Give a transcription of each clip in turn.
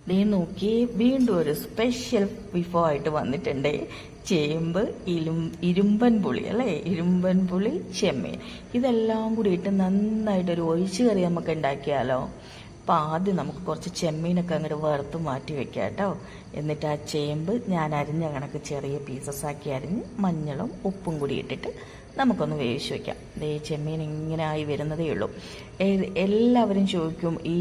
ദേ നോക്കി വീണ്ടും ഒരു സ്പെഷ്യൽ വിഭവമായിട്ട് വന്നിട്ടുണ്ട്. ചേമ്പ്, ഇരുമ്പൻ പുളി അല്ലേ, ഇരുമ്പൻ പുളി, ചെമ്മീൻ ഇതെല്ലാം കൂടി ഇട്ട് നന്നായിട്ടൊരു ഒഴിച്ചു കറി നമുക്ക് ഉണ്ടാക്കിയാലോ. അപ്പം ആദ്യം നമുക്ക് കുറച്ച് ചെമ്മീനൊക്കെ അങ്ങോട്ട് വറുത്ത് മാറ്റി വെക്കാം കേട്ടോ. എന്നിട്ട് ആ ചേമ്പ് ഞാൻ അരിഞ്ഞ കണക്ക് ചെറിയ പീസസ് ആക്കി അരിഞ്ഞ് മഞ്ഞളും ഉപ്പും കൂടി ഇട്ടിട്ട് നമുക്കൊന്ന് വേവിച്ച് വെക്കാം. ദേ ചെമ്മീൻ ഇങ്ങനെ ആയി വരുന്നതേ ഉള്ളൂ. എല്ലാവരും ചോദിക്കും ഈ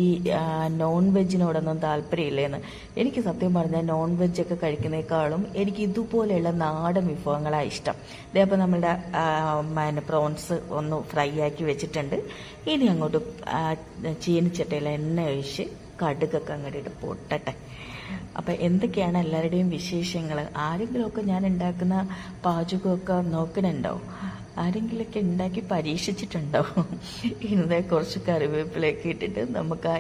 നോൺ വെജിനോടൊന്നും താല്പര്യമില്ലേന്ന്. എനിക്ക് സത്യം പറഞ്ഞാൽ നോൺ വെജൊക്കെ കഴിക്കുന്നേക്കാളും എനിക്ക് ഇതുപോലെയുള്ള നാടൻ വിഭവങ്ങളാണ് ഇഷ്ടം. ഇതേപ്പോൾ നമ്മളുടെ പ്രോൺസ് ഒന്ന് ഫ്രൈ ആക്കി വെച്ചിട്ടുണ്ട്. ഇനി അങ്ങോട്ട് ചീനിച്ചട്ടയിൽ എണ്ണ ഒഴിച്ച് കടുകൊക്കെ അങ്ങോട്ട് ഇട്ട് പൊട്ടട്ടെ. അപ്പം എന്തൊക്കെയാണ് എല്ലാവരുടെയും വിശേഷങ്ങൾ? ആരെങ്കിലുമൊക്കെ ഞാൻ ഉണ്ടാക്കുന്ന പാചകമൊക്കെ നോക്കണുണ്ടോ? ആരെങ്കിലുമൊക്കെ ഉണ്ടാക്കി പരീക്ഷിച്ചിട്ടുണ്ടോ? ഇന്നത്തെ കുറച്ച് കറിവേപ്പിലൊക്കെ ഇട്ടിട്ട് നമുക്ക് ആ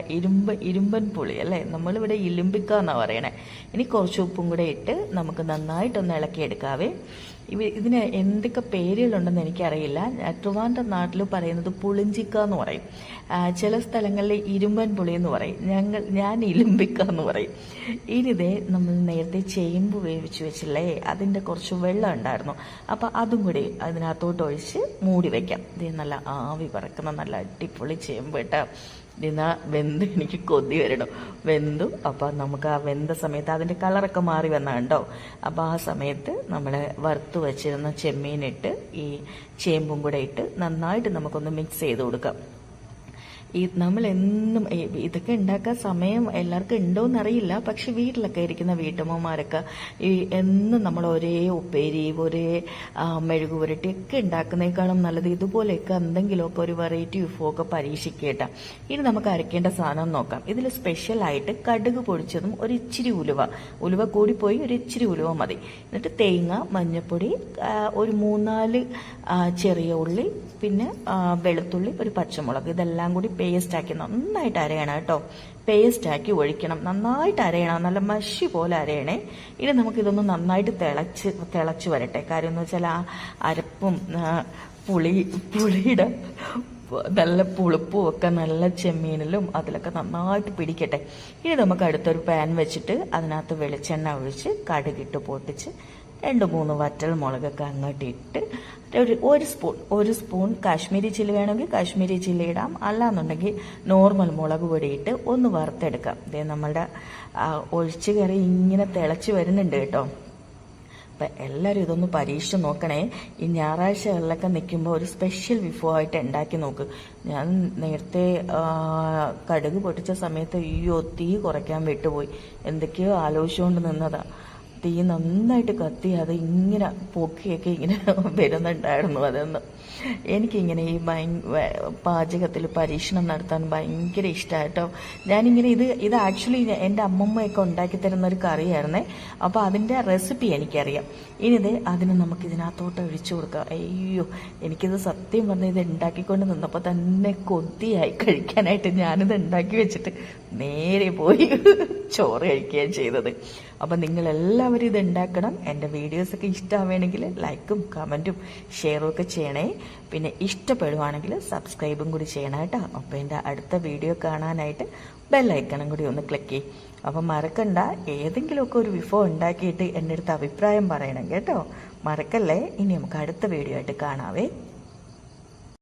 ഇരുമ്പൻ പുളി അല്ലേ, നമ്മളിവിടെ ഇലുമ്പിക്കാന്നാണ് പറയണേ. ഇനി കുറച്ച് ഉപ്പും കൂടെ ഇട്ട് നമുക്ക് നന്നായിട്ടൊന്ന് ഇളക്കിയെടുക്കാവേ. ഇതിന് എന്തൊക്കെ പേരുകളുണ്ടെന്ന് എനിക്കറിയില്ല. ട്രിവാൻഡ്രം നാട്ടിൽ പറയുന്നത് പുളിഞ്ചിക്ക എന്ന് പറയും, ചില സ്ഥലങ്ങളിൽ ഇരുമ്പൻ പുളി എന്ന് പറയും, ഞാൻ ഇലുമ്പിക്ക എന്ന് പറയും. ഇനിതേ നമ്മൾ നേരത്തെ ചേമ്പ് വേവിച്ച് വെച്ചില്ലേ, അതിൻ്റെ കുറച്ച് വെള്ളം ഉണ്ടായിരുന്നു. അപ്പം അതും കൂടി അതിനകത്തോട്ട് ഒഴിച്ച് മൂടി വയ്ക്കാം. ഇത് നല്ല ആവി പറക്കുന്ന നല്ല അടിപൊളി ചേമ്പ് കേട്ടോ. ഇതിനാ വെന്ത് എനിക്ക് കൊതി വരണം. വെന്തു. അപ്പം നമുക്ക് ആ വെന്ത സമയത്ത് അതിൻ്റെ കളറൊക്കെ മാറി വന്ന കണ്ടോ. അപ്പം ആ സമയത്ത് നമ്മൾ വറുത്ത് വെച്ചിരുന്ന ചെമ്മീനിട്ട് ഈ ചേമ്പും കൂടെ ഇട്ട് നന്നായിട്ട് നമുക്കൊന്ന് മിക്സ് ചെയ്ത് കൊടുക്കാം. നമ്മൾ എന്നും ഇതൊക്കെ ഉണ്ടാക്കാൻ സമയം എല്ലാവർക്കും ഉണ്ടോയെന്നറിയില്ല. പക്ഷെ വീട്ടിലൊക്കെ ഇരിക്കുന്ന വീട്ടമ്മമാരൊക്കെ എന്നും നമ്മൾ ഒരേ ഉപ്പേരി, ഒരേ മെഴുകുപുരട്ടി ഒക്കെ ഉണ്ടാക്കുന്നേക്കാളും നല്ലത് ഇതുപോലെയൊക്കെ എന്തെങ്കിലുമൊക്കെ ഒരു വെറൈറ്റി വിഭവമൊക്കെ പരീക്ഷിക്കേട്ടാ. ഇനി നമുക്ക് അരക്കേണ്ട സാധനം നോക്കാം. ഇതിൽ സ്പെഷ്യലായിട്ട് കടുക് പൊടിച്ചതും ഒരു ഇച്ചിരി ഉലുവ കൂടിപ്പോയി ഒരു ഇച്ചിരി ഉലുവ മതി. എന്നിട്ട് തേങ്ങ, മഞ്ഞൾപ്പൊടി, ഒരു 3-4 ചെറിയ ഉള്ളി, പിന്നെ വെളുത്തുള്ളി, ഒരു പച്ചമുളക്, ഇതെല്ലാം കൂടി പേസ്റ്റാക്കി നന്നായിട്ട് അരയണം കേട്ടോ. പേസ്റ്റാക്കി ഒഴിക്കണം, നന്നായിട്ട് അരയണം, നല്ല മഷി പോലെ അരയണേ. ഇനി നമുക്കിതൊന്ന് നന്നായിട്ട് തിളച്ച് വരട്ടെ. കാര്യം എന്ന് വെച്ചാൽ ആ അരപ്പും പുളിയുടെ നല്ല പുളിപ്പും ഒക്കെ നല്ല ചെമ്മീനിലും അതിലൊക്കെ നന്നായിട്ട് പിടിക്കട്ടെ. ഇനി നമുക്ക് അടുത്തൊരു പാൻ വെച്ചിട്ട് അതിനകത്ത് വെളിച്ചെണ്ണ ഒഴിച്ച് കടുകിട്ട് പൊട്ടിച്ച് 2-3 വറ്റൽ മുളകൊക്കെ അങ്ങോട്ട് ഇട്ട് ഒരു സ്പൂൺ കാശ്മീരി ചില്ലി വേണമെങ്കിൽ കാശ്മീരി ചില്ലി ഇടാം, അല്ലാന്നുണ്ടെങ്കിൽ നോർമൽ മുളക് പൊടി ഇട്ട് ഒന്ന് വറുത്തെടുക്കാം. ഇതേ നമ്മളുടെ ഒഴിച്ചു കറി ഇങ്ങനെ തിളച്ച് വരുന്നുണ്ട് കേട്ടോ. അപ്പം എല്ലാവരും ഇതൊന്ന് പരീക്ഷിച്ച് നോക്കണേ. ഈ ഞായറാഴ്ചകളിലൊക്കെ നിൽക്കുമ്പോൾ ഒരു സ്പെഷ്യൽ വിഭവമായിട്ട് ഉണ്ടാക്കി നോക്ക്. ഞാൻ നേരത്തെ കടുക് പൊട്ടിച്ച സമയത്ത് തീ കുറയ്ക്കാൻ വിട്ടുപോയി. എന്തൊക്കെയോ ആലോചിച്ചുകൊണ്ട് നിന്നതാണ്. തീ നന്നായിട്ട് കത്തി അത് ഇങ്ങനെ പൊക്കിയൊക്കെ ഇങ്ങനെ വരുന്നുണ്ടായിരുന്നു. അതൊന്ന് എനിക്കിങ്ങനെ ഈ പാചകത്തിൽ പരീക്ഷണം നടത്താൻ ഭയങ്കര ഇഷ്ടമായിട്ടോ. ഞാനിങ്ങനെ ഇത് ആക്ച്വലി എൻ്റെ അമ്മമ്മയൊക്കെ ഉണ്ടാക്കി തരുന്ന ഒരു കറിയായിരുന്നേ. അപ്പോൾ അതിൻ്റെ റെസിപ്പി എനിക്കറിയാം. ഇനിത് അതിന് നമുക്ക് ഇതിനകത്തോട്ട് ഒഴിച്ചു കൊടുക്കാം. അയ്യോ, എനിക്കിത് സത്യം പറഞ്ഞാൽ ഇത് ഉണ്ടാക്കിക്കൊണ്ട് നിന്നപ്പോൾ തന്നെ കൊതിയായി കഴിക്കാനായിട്ട്. ഞാനിത് ഉണ്ടാക്കി വെച്ചിട്ട് നേരെ പോയി ചോറ് കഴിക്കുകയാണ് ചെയ്തത്. അപ്പം നിങ്ങളെല്ലാവരും ഇത് ഉണ്ടാക്കണം. എൻ്റെ വീഡിയോസൊക്കെ ഇഷ്ടമാവുകയാണെങ്കിൽ ലൈക്കും കമൻറ്റും ഷെയറും ഒക്കെ ചെയ്യണേ. പിന്നെ ഇഷ്ടപ്പെടുവാണെങ്കിൽ സബ്സ്ക്രൈബും കൂടി ചെയ്യണം കേട്ടോ. അപ്പോൾ എൻ്റെ അടുത്ത വീഡിയോ കാണാനായിട്ട് ബെല്ലൈക്കണം കൂടി ഒന്ന് ക്ലിക്ക് ചെയ്യും. അപ്പം മറക്കണ്ട, ഏതെങ്കിലുമൊക്കെ ഒരു വിഭവം ഉണ്ടാക്കിയിട്ട് എൻ്റെ അടുത്ത് അഭിപ്രായം പറയണം കേട്ടോ. മറക്കല്ലേ. ഇനി നമുക്ക് അടുത്ത വീഡിയോ ആയിട്ട് കാണാവേ.